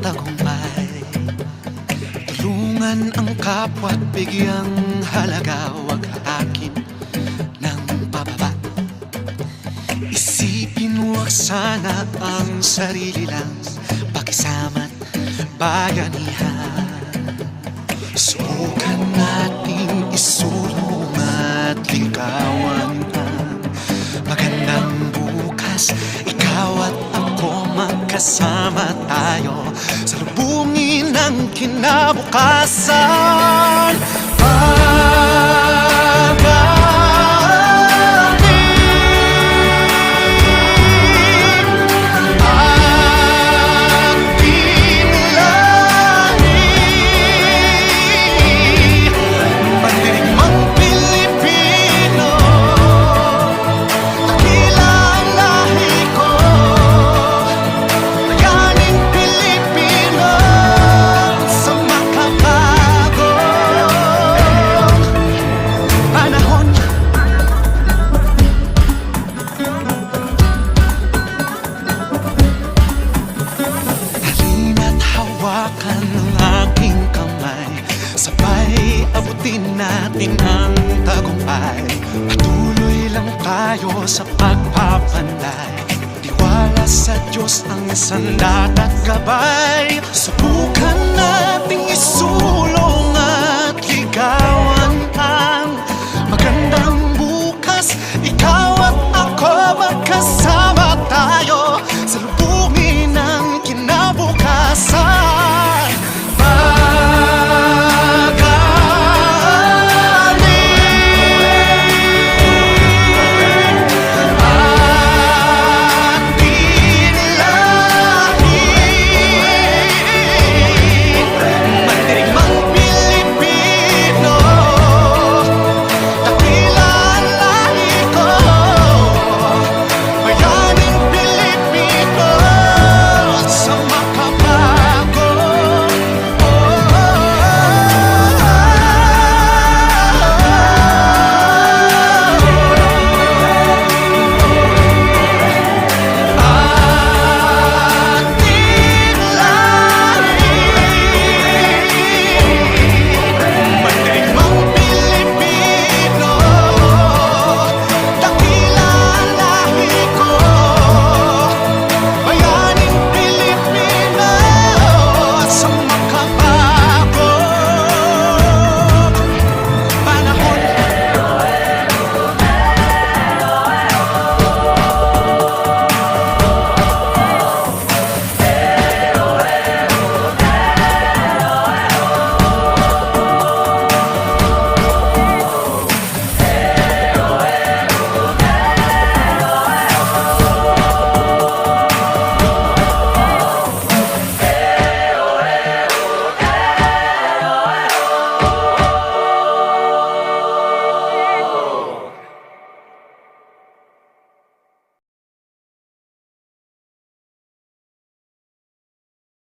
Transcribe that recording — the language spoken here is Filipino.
tagumpay. Tulungan ang kapwa't bigyang halaga, huwag hatakin ng pababa. Isipin huwag sana ang sarili lang, pakisama't bayanihan. Subukan nating isulong at ligawan ang magandang bukas. Ikaw at ako magkasama tayo, salubungin ang kinabukasan. Hawakan ng aking kamay, sabay abutin natin ang tagumpay. Patuloy lang tayo sa pagpapanday, tiwala sa Diyos ang sandat at gabay. Subukan nating isulong at ligaw